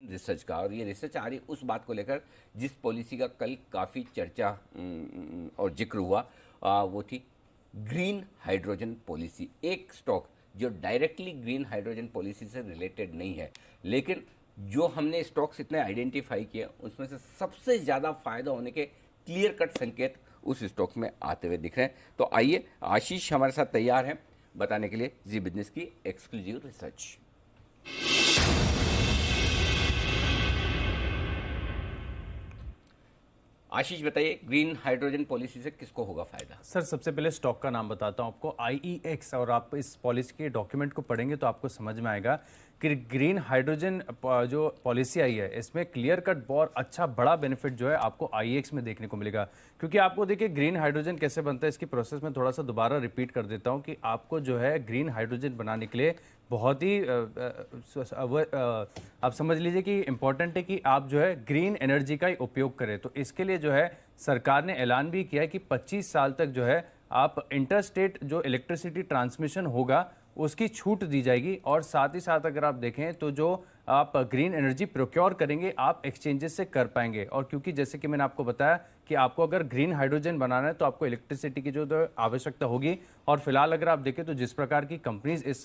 Research का, और ये रिसर्च आ रही उस बात को लेकर जिस पॉलिसी का कल काफ़ी चर्चा और जिक्र हुआ, वो थी ग्रीन हाइड्रोजन पॉलिसी। एक स्टॉक जो डायरेक्टली ग्रीन हाइड्रोजन पॉलिसी से रिलेटेड नहीं है, लेकिन जो हमने स्टॉक्स इतने आइडेंटिफाई किए उसमें से सबसे ज़्यादा फायदा होने के क्लियर कट संकेत उस स्टॉक में आते हुए दिख रहे हैं। तो आइए, आशीष हमारे साथ तैयार हैं बताने के लिए जी बिजनेस की एक्सक्लूसिव रिसर्च। आशीष बताइए, ग्रीन हाइड्रोजन पॉलिसी से किसको होगा फायदा? सर, सबसे पहले स्टॉक का नाम बताता हूं आपको, IEX। और आप इस पॉलिसी के डॉक्यूमेंट को पढ़ेंगे तो आपको समझ में आएगा कि ग्रीन हाइड्रोजन जो पॉलिसी आई है इसमें क्लियर कट बहुत अच्छा बड़ा बेनिफिट जो है आपको IEX में देखने को मिलेगा। क्योंकि आपको देखिए ग्रीन हाइड्रोजन कैसे बनता है, इसकी प्रोसेस में थोड़ा सा दोबारा रिपीट कर देता हूं कि आपको जो है ग्रीन हाइड्रोजन बनाने के लिए बहुत ही आप समझ लीजिए कि इम्पॉर्टेंट है कि आप जो है ग्रीन एनर्जी का ही उपयोग करें। तो इसके लिए जो है सरकार ने ऐलान भी किया है कि 25 साल तक जो है आप इंटरस्टेट जो इलेक्ट्रिसिटी ट्रांसमिशन होगा उसकी छूट दी जाएगी। और साथ ही साथ अगर आप देखें तो जो आप ग्रीन एनर्जी प्रोक्योर करेंगे आप एक्सचेंजेस से कर पाएंगे। और क्योंकि जैसे कि मैंने आपको बताया कि आपको अगर ग्रीन हाइड्रोजन बनाना है तो आपको इलेक्ट्रिसिटी की जो आवश्यकता होगी। और फिलहाल अगर आप देखें तो जिस प्रकार की कंपनीज इस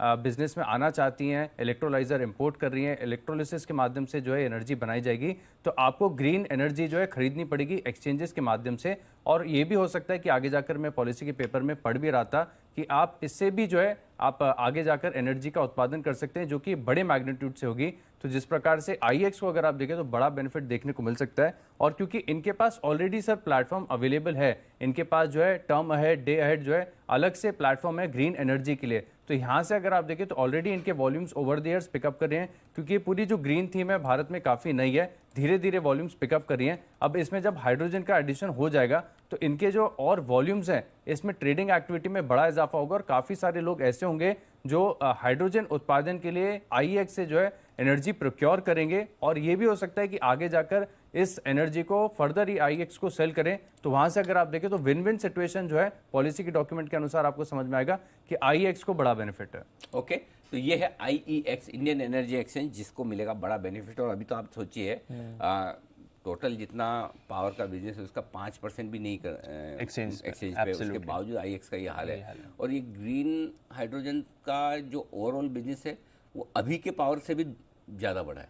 बिजनेस में आना चाहती हैं, इलेक्ट्रोलाइजर इंपोर्ट कर रही हैं, इलेक्ट्रोलिसिस के माध्यम से जो है एनर्जी बनाई जाएगी, तो आपको ग्रीन एनर्जी जो है खरीदनी पड़ेगी एक्सचेंजेस के माध्यम से। और ये भी हो सकता है कि आगे जाकर, मैं पॉलिसी के पेपर में पढ़ भी रहा था कि आप इससे भी जो है आप आगे जाकर एनर्जी का उत्पादन कर सकते हैं जो कि बड़े मैग्नीट्यूड से होगी। तो जिस प्रकार से IEX को अगर आप देखें तो बड़ा बेनिफिट देखने को मिल सकता है। और क्योंकि इनके पास ऑलरेडी सर प्लेटफॉर्म अवेलेबल है, इनके पास जो है टर्म अहेड, डे अहेड जो है अलग से प्लेटफॉर्म है ग्रीन एनर्जी के लिए। तो यहाँ से अगर आप देखें तो ऑलरेडी इनके volumes over the years pickup कर रहे हैं। क्योंकि ये पूरी जो ग्रीन थीम है भारत में काफ़ी नई है, धीरे धीरे वॉल्यूम्स पिकअप कर रही हैं। अब इसमें जब हाइड्रोजन का एडिशन हो जाएगा तो इनके जो और वॉल्यूम्स हैं इसमें ट्रेडिंग एक्टिविटी में बड़ा इजाफा होगा। और काफ़ी सारे लोग ऐसे होंगे जो हाइड्रोजन उत्पादन के लिए IEX से जो है एनर्जी प्रोक्योर करेंगे। और ये भी हो सकता है कि आगे जाकर इस एनर्जी को फर्दर ही IEX को सेल करें। तो वहां से अगर आप देखें तो विन विन सिचुएशन जो है पॉलिसी के डॉक्यूमेंट के अनुसार आपको समझ में आएगा कि IEX को बड़ा बेनिफिट है। ओके, तो ये है IEX, इंडियन एनर्जी एक्सचेंज, जिसको मिलेगा बड़ा बेनिफिट। और अभी तो आप सोचिए टोटल जितना पावर का बिजनेस है उसका 5% भी नहीं कर एक्सचेंज पे, उसके बावजूद IEX का ये हाल है। और ये ग्रीन हाइड्रोजन का जो ओवरऑल बिजनेस है वो अभी के पावर से भी ज़्यादा बड़ा है,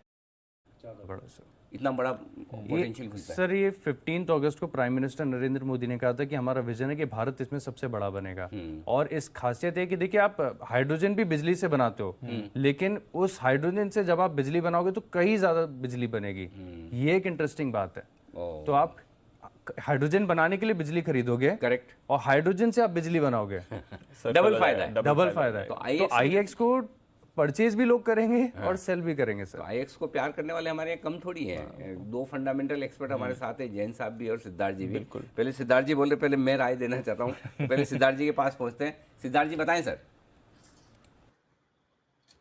बड़ा सर, इतना बड़ा पोटेंशियल खुलता है। सर ये 15 अगस्त को प्राइम मिनिस्टर नरेंद्र मोदी ने कहा था कि हमारा विजन है कि भारत इसमें सबसे बड़ा बनेगा। और इस खासियत है कि देखिए आप हाइड्रोजन भी बिजली से बनाते हो, लेकिन उस हाइड्रोजन से जब आप बिजली बनाओगे तो कई ज्यादा बिजली बनेगी। ये एक इंटरेस्टिंग बात है। तो आप हाइड्रोजन बनाने के लिए बिजली खरीदोगे, करेक्ट, और हाइड्रोजन से आप बिजली बनाओगे, डबल फायदा है, डबल फायदा है। तो IEX को परचेज भी लोग करेंगे और सेल भी करेंगे सर। तो IEX को प्यार करने वाले हमारे यहाँ कम थोड़ी है। दो फंडामेंटल एक्सपर्ट हमारे साथ हैं, जैन साहब भी और सिद्धार्थ जी भी। पहले सिद्धार्थ जी बोल रहे, पहले मैं राय देना चाहता हूँ। पहले सिद्धार्थ जी के पास पहुंचते हैं। सिद्धार्थ जी बताएं सर।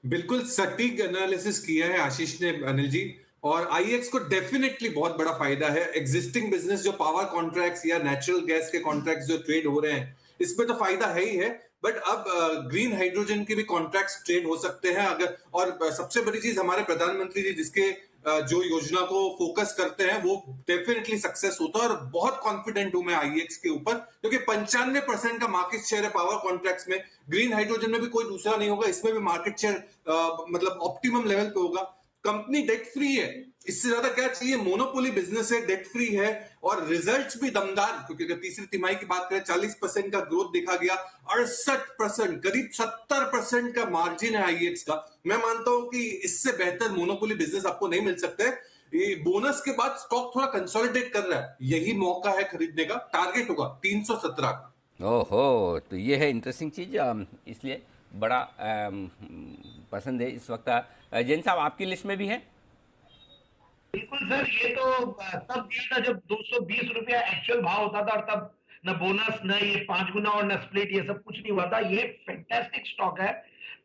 बिल्कुल सटीक एनालिसिस किया है आशीष ने, अनिल जी। और IEX को डेफिनेटली बहुत बड़ा फायदा है। एग्जिस्टिंग बिजनेस जो पावर कॉन्ट्रैक्ट्स या नेचुरल गैस के कॉन्ट्रैक्ट्स जो ट्रेड हो रहे हैं इसमें तो फायदा है ही है, बट अब ग्रीन हाइड्रोजन के भी कॉन्ट्रैक्ट्स ट्रेड हो सकते हैं अगर। और सबसे बड़ी चीज, हमारे प्रधानमंत्री जी जिसके जो योजना को फोकस करते हैं वो डेफिनेटली सक्सेस होता है। और बहुत कॉन्फिडेंट हूं मैं IEX के ऊपर, क्योंकि 95% का मार्केट शेयर है पावर कॉन्ट्रैक्ट्स में। ग्रीन हाइड्रोजन में भी कोई दूसरा नहीं होगा, इसमें भी मार्केट शेयर मतलब ऑप्टिमम लेवल पे होगा। कंपनी डेट फ्री है, इससे ज्यादा क्या चाहिए। मोनोपोली बिजनेस है, डेट फ्री है, और रिजल्ट्स भी दमदार। क्योंकि अगर तीसरी तिमाही की बात करें 40% का ग्रोथ देखा गया, 68%, करीब 70% का मार्जिन है IEX का। मैं मानता हूं कि इससे बेहतर मोनोपोली बिजनेस आपको नहीं मिल सकता है। ये बोनस के बाद स्टॉक थोड़ा कंसोलिडेट कर रहा है, यही मौका है खरीदने का। टारगेट होगा 317 का। ओहो, तो ये है इंटरेस्टिंग चीज, इसलिए बड़ा पसंद है इस वक्त। जैन साहब आपकी लिस्ट में भी है? बिल्कुल सर, ये तो तब दिया था जब 220 रुपया एक्चुअल भाव होता था, और तब न बोनस, न ये 5 गुना और न स्प्लिट, ये सब कुछ नहीं हुआ था। ये फैंटास्टिक स्टॉक है,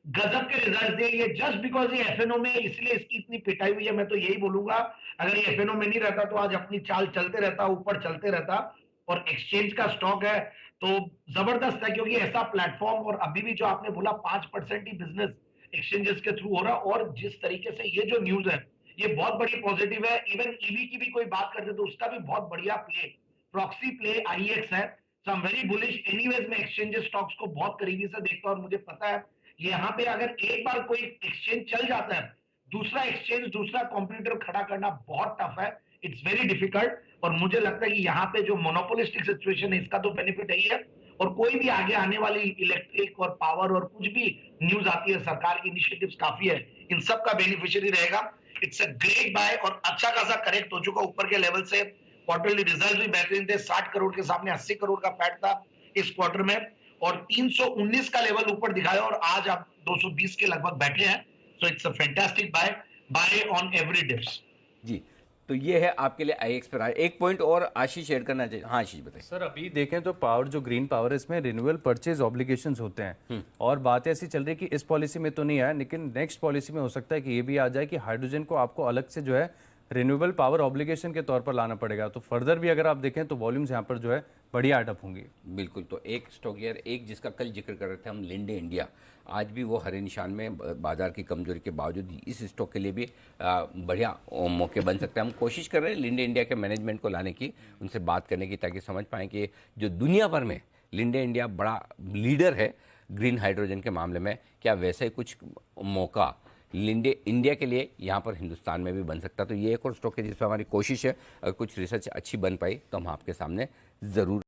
गजब के रिजल्ट दिए ये, जस्ट बिकॉज ये FNO में, इसलिए इसकी इतनी पिटाई हुई है। मैं तो यही बोलूंगा, अगर ये FNO में नहीं रहता तो आज अपनी चाल चलते रहता, ऊपर चलते रहता। और एक्सचेंज का स्टॉक है तो जबरदस्त है, क्योंकि ऐसा प्लेटफॉर्म, और अभी भी जो आपने बोला 5% ही बिजनेस एक्सचेंजेस के थ्रू हो रहा। और जिस तरीके से ये जो न्यूज है ये बहुत बड़ी पॉजिटिव है। इवन ईवी की भी कोई बात करते तो उसका भी बहुत बढ़िया प्ले, प्रॉक्सी प्ले आईएक्स है। So I am very bullish. Anyways मैं एक्सचेंजेस स्टॉक्स को बहुत करीबी से देखता हूं और मुझे पता है यहाँ पे अगर एक बार कोई एक्सचेंज चल जाता है, दूसरा एक्सचेंज, दूसरा कॉम्पिटिटर खड़ा करना बहुत टफ है। It's very difficult. और मुझे लगता है कि यहाँ पे जो मोनोपोलिस्टिक सिचुएशन है इसका तो बेनिफिट है ही है। और कोई भी आगे आने वाली इलेक्ट्रिक और पावर और कुछ भी न्यूज आती है, सरकार की इनिशिएटिव्स काफी है, इन सब का बेनिफिशियरी रहेगा। इट्स अ ग्रेट बाय और अच्छा खासा करेक्ट हो चुका ऊपर के लेवल से। क्वार्टरली रिजल्ट भी बेहतरीन थे। 60 करोड़ के सामने 80 करोड़ का पैट था इस क्वार्टर में, और 319 का लेवल ऊपर दिखाया और आज आप 220 के लगभग बैठे हैं। So it's a fantastic buy on every dips. जी, तो ये है आपके लिए आईएक्स पर। एक पॉइंट और आशीष शेयर करना चाहिए। हाँ आशीष बताइए। सर अभी देखें तो पावर जो ग्रीन पावर है इसमें रिन्यूएबल परचेज ऑब्लिगेशंस होते हैं, और बात ऐसी चल रही है कि इस पॉलिसी में तो नहीं आया, लेकिन नेक्स्ट पॉलिसी में हो सकता है कि ये भी आ जाए कि हाइड्रोजन को आपको अलग से जो है रिन्यूएबल पावर ऑब्लिगेशन के तौर पर लाना पड़ेगा। तो फर्दर भी अगर आप देखें तो वॉल्यूम्स यहाँ पर जो है बढ़िया अडप होंगी। बिल्कुल। तो एक स्टॉक यार, एक जिसका कल जिक्र कर रहे थे हम, लिंडे इंडिया, आज भी वो हरे निशान में, बाजार की कमजोरी के बावजूद इस स्टॉक के लिए भी बढ़िया मौके बन सकते हैं। हम कोशिश कर रहे हैं लिंडे इंडिया के मैनेजमेंट को लाने की, उनसे बात करने की, ताकि समझ पाएँ कि जो दुनिया भर में लिंडे इंडिया बड़ा लीडर है ग्रीन हाइड्रोजन के मामले में, क्या वैसे ही कुछ मौका लिंडे इंडिया के लिए यहाँ पर हिंदुस्तान में भी बन सकता है। तो ये एक और स्टॉक है जिस पर हमारी कोशिश है, अगर कुछ रिसर्च अच्छी बन पाई तो हम आपके सामने ज़रूर